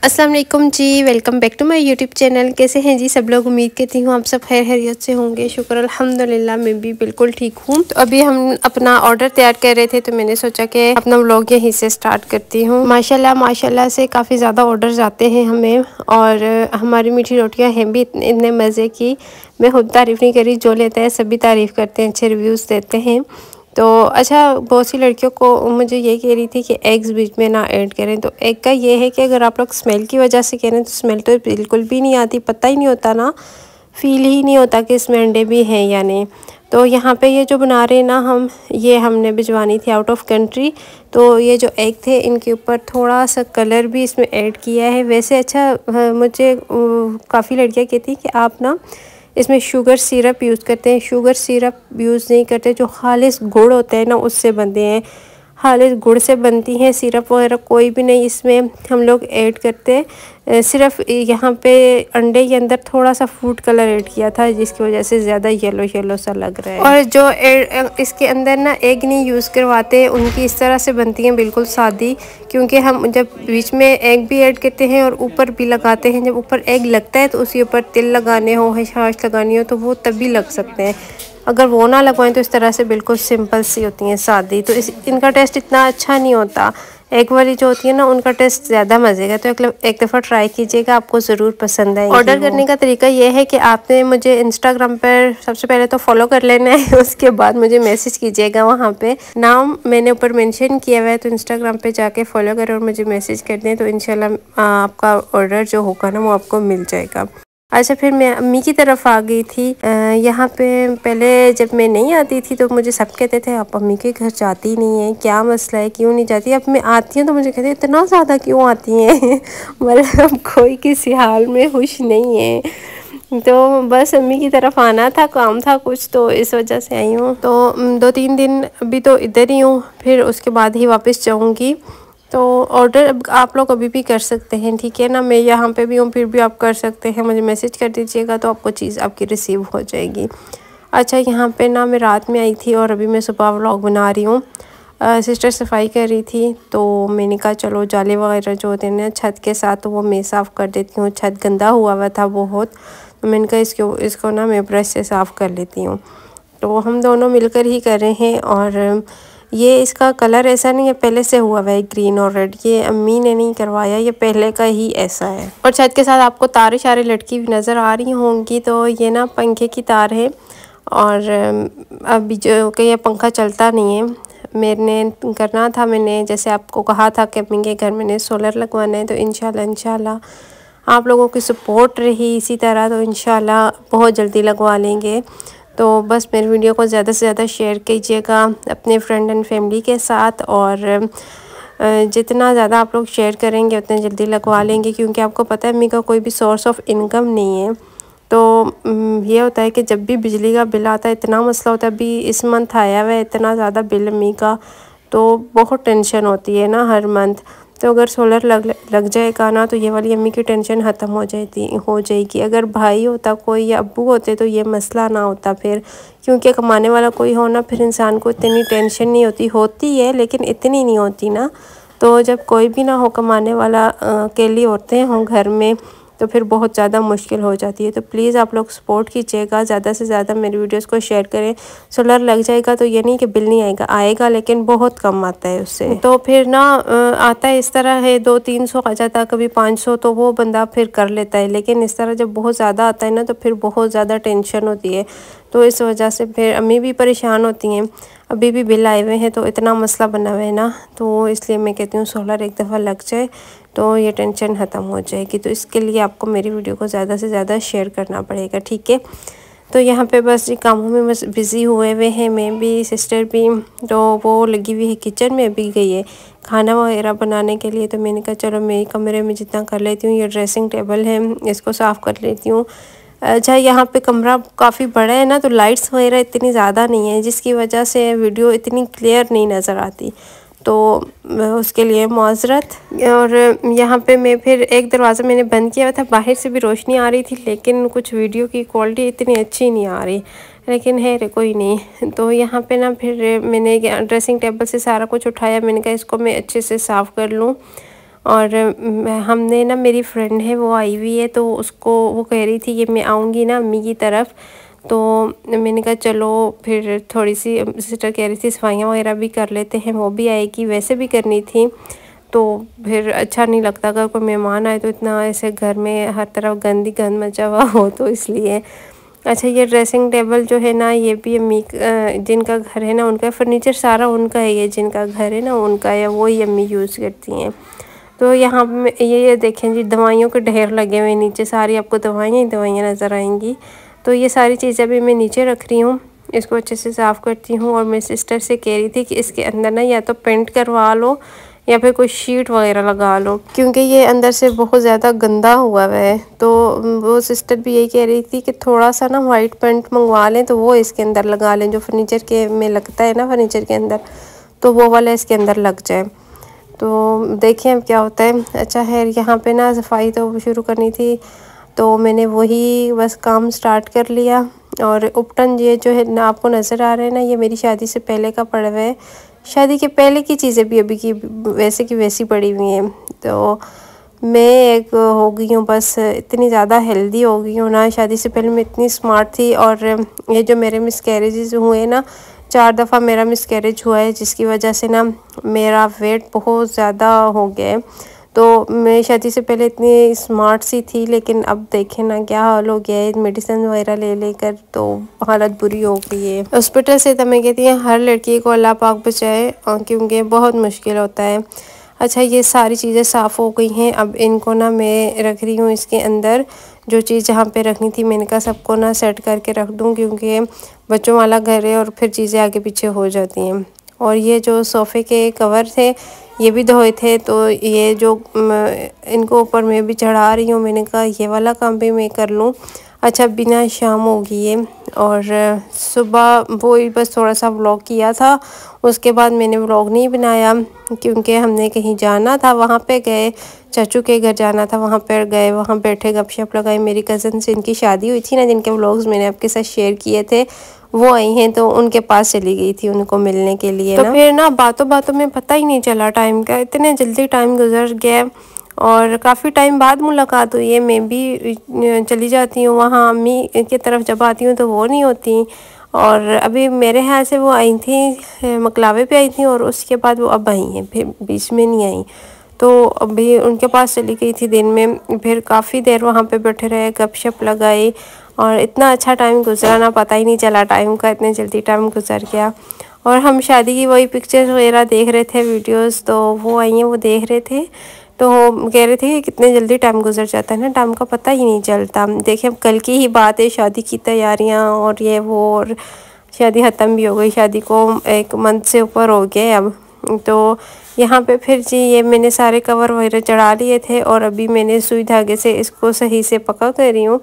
अस्सलाम वालेकुम जी, welcome back to my YouTube channel. कैसे हैं जी सब लोग? उम्मीद करती हूँ आप सब खैर खैरियत से होंगे। शुक्र अल्हम्दुलिल्लाह, मैं भी बिल्कुल ठीक हूँ। तो अभी हम अपना ऑर्डर तैयार कर रहे थे, तो मैंने सोचा कि अपना व्लॉग यहीं से स्टार्ट करती हूँ। माशाल्लाह से काफ़ी ज़्यादा ऑर्डर्स आते हैं हमें, और हमारी मीठी रोटियाँ हैं भी इतने मज़े की, मैं खुद तारीफ़ नहीं करी, जो लेता है सभी तारीफ़ करते हैं, अच्छे रिव्यूज़ देते हैं। तो अच्छा, बहुत सी लड़कियों को मुझे ये कह रही थी कि एग्स बीच में ना ऐड करें। तो एग का ये है कि अगर आप लोग स्मेल की वजह से कह रहे हैं तो स्मेल तो बिल्कुल भी नहीं आती, पता ही नहीं होता ना, फील ही नहीं होता कि इसमें अंडे भी हैं या नहीं। तो यहाँ पे ये जो बना रहे हैं ना हम, ये हमने भिजवानी थी आउट ऑफ कंट्री। तो ये जो एग थे इनके ऊपर थोड़ा सा कलर भी इसमें ऐड किया है। वैसे अच्छा, मुझे काफ़ी लड़कियाँ कहती कि आप ना इसमें शुगर सिरप यूज़ करते हैं। शुगर सिरप यूज़ नहीं करते, जो खालिस गुड़ होता है ना उससे बनते हैं, खालिस गुड़ से बनती हैं। सिरप वगैरह कोई भी नहीं इसमें हम लोग ऐड करते। सिर्फ यहाँ पे अंडे के अंदर थोड़ा सा फूड कलर ऐड किया था, जिसकी वजह से ज़्यादा येलो येलो सा लग रहा है। और जो इसके अंदर ना एग नहीं यूज़ करवाते, उनकी इस तरह से बनती हैं बिल्कुल सादी, क्योंकि हम जब बीच में एग भी ऐड करते हैं और ऊपर भी लगाते हैं। जब ऊपर एग लगता है तो उसके ऊपर तिल लगाने हो, छाछ लगानी हो, तो वो तभी लग सकते हैं। अगर वो ना लगवाएं तो इस तरह से बिल्कुल सिंपल सी होती हैं, सादी। तो इनका टेस्ट इतना अच्छा नहीं होता। एग वाली जो होती है ना, उनका टेस्ट ज़्यादा मज़े का। तो एक दफ़ा ट्राई कीजिएगा, आपको ज़रूर पसंद आएगी। ऑर्डर करने का तरीका ये है कि आपने मुझे इंस्टाग्राम पर सबसे पहले तो फॉलो कर लेना है, उसके बाद मुझे मैसेज कीजिएगा। वहाँ पे नाम मैंने ऊपर मेंशन किया हुआ है, तो इंस्टाग्राम पे जाके फॉलो करें और मुझे मैसेज कर दें, तो इंशाल्लाह आपका ऑर्डर जो होगा ना वो आपको मिल जाएगा। अच्छा, फिर मैं अम्मी की तरफ आ गई थी। यहाँ पे पहले जब मैं नहीं आती थी तो मुझे सब कहते थे आप अम्मी के घर जाती नहीं है, क्या मसला है, क्यों नहीं जाती? अब मैं आती हूँ तो मुझे कहते इतना ज़्यादा क्यों आती हैं? मतलब कोई किसी हाल में खुश नहीं है। तो बस अम्मी की तरफ आना था, काम था कुछ, तो इस वजह से आई हूँ। तो 2-3 दिन अभी तो इधर ही हूँ, फिर उसके बाद ही वापस जाऊँगी। तो ऑर्डर आप लोग अभी भी कर सकते हैं, ठीक है ना? मैं यहाँ पे भी हूँ, फिर भी आप कर सकते हैं, मुझे मैसेज कर दीजिएगा तो आपको चीज़ आपकी रिसीव हो जाएगी। अच्छा, यहाँ पे ना मैं रात में आई थी और अभी मैं सुबह व्लॉग बना रही हूँ। सिस्टर सफाई कर रही थी, तो मैंने कहा चलो जाले वगैरह जो होते हैं ना छत के साथ, तो वो मैं साफ़ कर देती हूँ। छत गंदा हुआ था बहुत, तो मैंने कहा इसको ना मैं ब्रश से साफ़ कर लेती हूँ। तो हम दोनों मिलकर ही कर रहे हैं। और ये इसका कलर ऐसा नहीं है पहले से हुआ है ग्रीन और रेड, ये अम्मी ने नहीं करवाया, ये पहले का ही ऐसा है। और छत के साथ आपको तारें शारे लटकी हुई नज़र आ रही होंगी, तो ये ना पंखे की तार है। और अभी जो कि ये पंखा चलता नहीं है, मैंने करना था, मैंने जैसे आपको कहा था कि अम्मी के घर मैंने सोलर लगवाना है। तो इंशाल्लाह आप लोगों की सपोर्ट रही इसी तरह, तो इंशाल्लाह बहुत जल्दी लगवा लेंगे। तो बस मेरी वीडियो को ज़्यादा से ज़्यादा शेयर कीजिएगा अपने फ्रेंड एंड फैमिली के साथ, और जितना ज़्यादा आप लोग शेयर करेंगे उतने जल्दी लगवा लेंगे, क्योंकि आपको पता है अम्मी का कोई भी सोर्स ऑफ इनकम नहीं है। तो ये होता है कि जब भी बिजली का बिल आता है इतना मसला होता है। अभी इस मंथ आया हुआ है इतना ज़्यादा बिल अम्मी का, तो बहुत टेंशन होती है ना हर मंथ। तो अगर सोलर लग जाएगा ना, तो ये वाली अम्मी की टेंशन ख़त्म हो जाएगी। अगर भाई होता कोई या अब्बू होते तो ये मसला ना होता फिर, क्योंकि कमाने वाला कोई हो ना, फिर इंसान को इतनी टेंशन नहीं होती है, लेकिन इतनी नहीं होती ना। तो जब कोई भी ना हो कमाने वाला, अकेली औरतें हों घर में, तो फिर बहुत ज़्यादा मुश्किल हो जाती है। तो प्लीज़ आप लोग सपोर्ट कीजिएगा, ज़्यादा से ज़्यादा मेरी वीडियोस को शेयर करें। सोलर लग जाएगा तो ये नहीं कि बिल नहीं आएगा, लेकिन बहुत कम आता है उससे। तो फिर ना आता है इस तरह है, 200-300 आ जाता है, कभी 500, तो वो बंदा फिर कर लेता है। लेकिन इस तरह जब बहुत ज़्यादा आता है ना, तो फिर बहुत ज़्यादा टेंशन होती है। तो इस वजह से फिर अम्मी भी परेशान होती हैं। अभी भी बिल आए हुए हैं, तो इतना मसला बना हुआ है ना, तो इसलिए मैं कहती हूँ सोलर एक दफ़ा लग जाए तो ये टेंशन ख़त्म हो जाएगी। तो इसके लिए आपको मेरी वीडियो को ज़्यादा से ज़्यादा शेयर करना पड़ेगा, ठीक है? तो यहाँ पे बस ये कामों में बस बिज़ी हुए हैं, मैं भी सिस्टर भी। तो वो लगी हुई है किचन में, अभी गई है खाना वगैरह बनाने के लिए। तो मैंने कहा चलो मैं कमरे में जितना कर लेती हूँ, ये ड्रेसिंग टेबल है इसको साफ़ कर लेती हूँ। अच्छा, यहाँ पे कमरा काफ़ी बड़ा है ना, तो लाइट्स वगैरह इतनी ज़्यादा नहीं है, जिसकी वजह से वीडियो इतनी क्लियर नहीं नज़र आती, तो उसके लिए माज़रत। और यहाँ पे मैं फिर एक दरवाज़ा मैंने बंद किया हुआ था, बाहर से भी रोशनी आ रही थी, लेकिन कुछ वीडियो की क्वालिटी इतनी अच्छी नहीं आ रही, लेकिन है रे कोई नहीं। तो यहाँ पे ना फिर मैंने ड्रेसिंग टेबल से सारा कुछ उठाया, मैंने कहा इसको मैं अच्छे से साफ़ कर लूँ। और हमने ना, मेरी फ्रेंड है वो आई हुई है, तो उसको वो कह रही थी कि मैं आऊँगी ना अम्मी की तरफ, तो मैंने कहा चलो फिर थोड़ी सी, सिस्टर कह रही थी सफाइयाँ वगैरह भी कर लेते हैं, वो भी आएगी, वैसे भी करनी थी। तो फिर अच्छा नहीं लगता अगर कोई मेहमान आए तो इतना ऐसे घर में हर तरफ गंद मचा हुआ हो, तो इसलिए। अच्छा, ये ड्रेसिंग टेबल जो है ना, ये भी अम्मी जिनका घर है ना उनका, फर्नीचर सारा उनका है, ये जिनका घर है ना उनका है, वही अम्मी यूज़ करती हैं। तो यहाँ पे ये देखें जी, दवाइयों के ढेर लगे हुए नीचे, सारी आपको दवाइयाँ ही दवाइयाँ नज़र आएंगी। तो ये सारी चीज़ें भी मैं नीचे रख रही हूँ, इसको अच्छे से साफ़ करती हूँ। और मेरी सिस्टर से कह रही थी कि इसके अंदर ना या तो पेंट करवा लो या फिर कोई शीट वगैरह लगा लो, क्योंकि ये अंदर से बहुत ज़्यादा गंदा हुआ है। तो वो सिस्टर भी यही कह रही थी कि थोड़ा सा ना वाइट पेंट मंगवा लें, तो वो इसके अंदर लगा लें, जो फर्नीचर के में लगता है ना फर्नीचर के अंदर, तो वो वाला इसके अंदर लग जाए। तो देखिए अब क्या होता है। अच्छा है, यहाँ पे ना सफाई तो शुरू करनी थी, तो मैंने वही बस काम स्टार्ट कर लिया। और उपटन ये जो है ना आपको नज़र आ रहा है ना, ये मेरी शादी से पहले का पड़ा हुआ है। शादी के पहले की चीज़ें भी अभी की वैसे की वैसी पड़ी हुई हैं। तो मैं एक हो गई हूँ, बस इतनी ज़्यादा हेल्दी हो गई हूँ ना, शादी से पहले मैं इतनी स्मार्ट थी। और ये जो मेरे मिसकैरेजेस हुए ना, 4 दफ़ा मेरा मिसकैरेज हुआ है, जिसकी वजह से ना मेरा वेट बहुत ज़्यादा हो गया है। तो मैं शादी से पहले इतनी स्मार्ट सी थी, लेकिन अब देखें ना क्या हाल हो गया है, मेडिसिन वगैरह ले लेकर तो हालत बुरी हो गई है। हॉस्पिटल से तो मैं कहती हूँ हर लड़की को अल्लाह पाक बचाए, क्योंकि बहुत मुश्किल होता है। अच्छा, ये सारी चीज़ें साफ़ हो गई हैं, अब इनको ना मैं रख रही हूँ इसके अंदर। जो चीज़ जहाँ पे रखनी थी मैंने कहा सबको ना सेट करके रख दूँ, क्योंकि बच्चों वाला घर है और फिर चीज़ें आगे पीछे हो जाती हैं। और ये जो सोफ़े के कवर थे ये भी धोए थे, तो ये जो इनको ऊपर मैं भी चढ़ा रही हूँ, मैंने कहा ये वाला काम भी मैं कर लूँ। अच्छा, बिना शाम हो गई है और सुबह वो ही बस थोड़ा सा व्लॉग किया था, उसके बाद मैंने व्लॉग नहीं बनाया, क्योंकि हमने कहीं जाना था, वहाँ पे गए, चाचू के घर जाना था, वहाँ पर गए, वहाँ बैठे गपशप लगाई। मेरी कज़न से इनकी शादी हुई थी ना, जिनके व्लॉग्स मैंने आपके साथ शेयर किए थे, वो आई हैं, तो उनके पास चली गई थी उनको मिलने के लिए। तो फिर ना बातों बातों में पता ही नहीं चला टाइम का, इतने जल्दी टाइम गुजर गया। और काफ़ी टाइम बाद मुलाकात हुई है, मैं भी चली जाती हूँ वहाँ अम्मी की तरफ, जब आती हूँ तो वो नहीं होती। और अभी मेरे ख्याल से वो आई थी, मकलावे पे आई थी, और उसके बाद वो अब आई हैं, फिर बीच में नहीं आई। तो अभी उनके पास चली गई थी दिन में, फिर काफ़ी देर वहाँ पे बैठे रहे, गपशप लगाई, और इतना अच्छा टाइम गुजरा ना, पता ही नहीं चला टाइम का, इतने जल्दी टाइम गुजर गया। और हम शादी की वही पिक्चर्स वगैरह देख रहे थे, वीडियोस, तो वो आई हैं, वो देख रहे थे, तो कह रहे थे कि कितने जल्दी टाइम गुजर जाता है ना, टाइम का पता ही नहीं चलता। देखिए अब कल की ही बात है, शादी की तैयारियां और ये वो, और शादी ख़त्म भी हो गई, शादी को 1 मंथ से ऊपर हो गया अब। तो यहाँ पे फिर जी ये मैंने सारे कवर वगैरह चढ़ा लिए थे, और अभी मैंने सुई धागे से इसको सही से पका कर रही हूँ।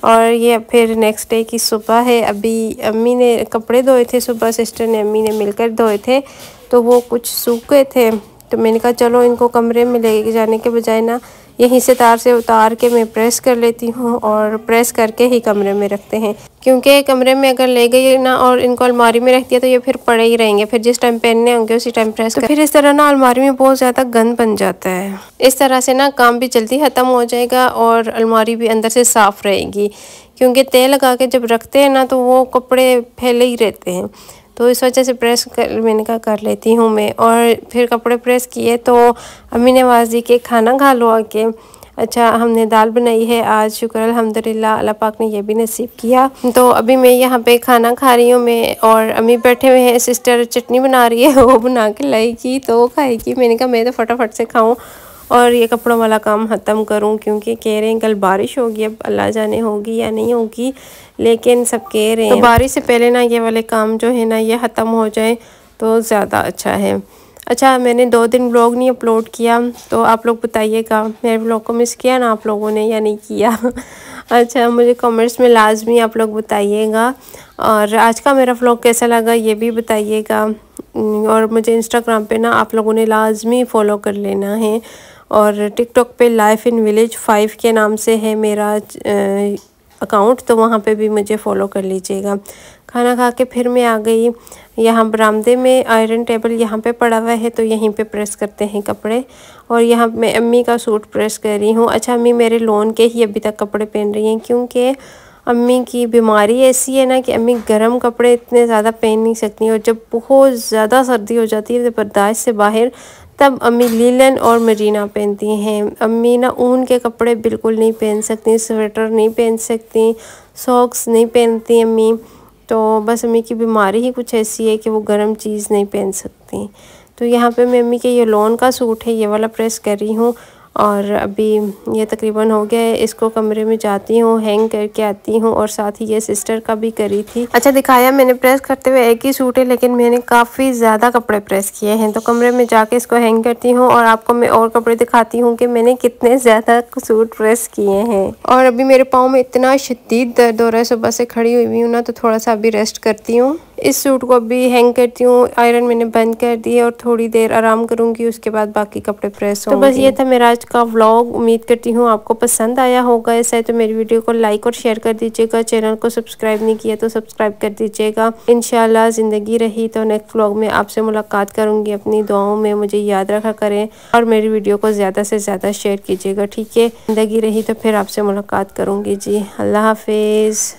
और ये फिर नेक्स्ट डे की सुबह है, अभी अम्मी ने कपड़े धोए थे, सुबह सिस्टर ने अम्मी ने मिलकर धोए थे, तो वो कुछ सूख गए थे, तो मैंने कहा चलो इनको कमरे में ले जाने के बजाय ना यहीं से तार से उतार के मैं प्रेस कर लेती हूँ, और प्रेस करके ही कमरे में रखते हैं, क्योंकि कमरे में अगर ले गई ना और इनको अलमारी में रख दिया तो ये फिर पड़े ही रहेंगे, फिर जिस टाइम पहनने होंगे उसी टाइम प्रेस कर, फिर इस तरह ना अलमारी में बहुत ज़्यादा गंद बन जाता है। इस तरह से ना काम भी जल्दी ख़त्म हो जाएगा और अलमारी भी अंदर से साफ़ रहेगी, क्योंकि तेल लगा के जब रखते हैं ना तो वो कपड़े फैले ही रहते हैं। तो इस वजह से प्रेस कर मैंने कहा कर लेती हूँ मैं। और फिर कपड़े प्रेस किए तो अम्मी ने आवाज़ दी कि खाना खा लो आके। अच्छा, हमने दाल बनाई है आज, शुक्र अल्हम्दुलिल्लाह, अल्लाह पाक ने ये भी नसीब किया। तो अभी मैं यहाँ पे खाना खा रही हूँ मैं, और अम्मी बैठे हुए हैं, सिस्टर चटनी बना रही है, वो बना के लाएगी तो वो खाएगी। मैंने कहा मैं तो फटाफट से खाऊँ और ये कपड़ों वाला काम ख़त्म करूं, क्योंकि कह रहे हैं कल बारिश होगी, अब अल्लाह जाने होगी या नहीं होगी, लेकिन सब कह रहे हैं तो बारिश से पहले ना ये वाले काम जो है ना ये ख़त्म हो जाए तो ज़्यादा अच्छा है। अच्छा, मैंने 2 दिन व्लॉग नहीं अपलोड किया, तो आप लोग बताइएगा मेरे व्लॉग को मिस किया ना आप लोगों ने या नहीं किया। अच्छा, मुझे कमेंट्स में लाजमी आप लोग बताइएगा, और आज का मेरा व्लॉग कैसा लगा ये भी बताइएगा। और मुझे इंस्टाग्राम पे ना आप लोगों ने लाजमी फ़ॉलो कर लेना है, और टिकटॉक पे लाइफ इन विलेज 5 के नाम से है मेरा अकाउंट, तो वहाँ पे भी मुझे फॉलो कर लीजिएगा। खाना खा के फिर मैं आ गई यहाँ बरामदे में। आयरन टेबल यहाँ पे पड़ा हुआ है तो यहीं पे प्रेस करते हैं कपड़े। और यहाँ मैं अम्मी का सूट प्रेस कर रही हूँ। अच्छा, अम्मी मेरे लोन के ही अभी तक कपड़े पहन रही हैं, क्योंकि अम्मी की बीमारी ऐसी है ना कि अम्मी गर्म कपड़े इतने ज़्यादा पहन नहीं सकती, और जब बहुत ज़्यादा सर्दी हो जाती है बर्दाश्त से बाहर, तब अम्मी लीलन और मरीना पहनती हैं। अम्मी ना ऊन के कपड़े बिल्कुल नहीं पहन सकती, स्वेटर नहीं पहन सकती, सॉक्स नहीं पहनती अम्मी। तो बस अम्मी की बीमारी ही कुछ ऐसी है कि वो गर्म चीज़ नहीं पहन सकती। तो यहाँ पे मैं अम्मी के ये लॉन का सूट है ये वाला प्रेस कर रही हूँ, और अभी ये तकरीबन हो गया है। इसको कमरे में जाती हूँ, हैंग करके आती हूँ, और साथ ही ये सिस्टर का भी करी थी। अच्छा, दिखाया मैंने प्रेस करते हुए एक ही सूट है, लेकिन मैंने काफ़ी ज़्यादा कपड़े प्रेस किए हैं। तो कमरे में जाके इसको हैंग करती हूँ और आपको मैं और कपड़े दिखाती हूँ कि मैंने कितने ज़्यादा सूट प्रेस किए हैं। और अभी मेरे पाँव में इतना शदीद दर्द हो रहा है, सुबह से खड़ी हुई हूँ ना, तो थोड़ा सा अभी रेस्ट करती हूँ। इस सूट को अभी हैंग करती हूँ, आयरन मैंने बंद कर दी है और थोड़ी देर आराम करूँगी, उसके बाद बाकी कपड़े प्रेस होंगे। तो बस ये था मेरा आज का व्लॉग। उम्मीद करती हूँ आपको पसंद आया होगा। ऐसा है तो मेरी वीडियो को लाइक और शेयर कर दीजिएगा। चैनल को सब्सक्राइब नहीं किया तो सब्सक्राइब कर दीजिएगा। इंशाल्लाह ज़िंदगी रही तो नेक्स्ट व्लॉग में आपसे मुलाकात करूँगी। अपनी दुआओं में मुझे याद रखा करें और मेरी वीडियो को ज़्यादा से ज़्यादा शेयर कीजिएगा, ठीक है। ज़िंदगी रही तो फिर आपसे मुलाकात करूँगी जी। अल्लाह हाफिज़।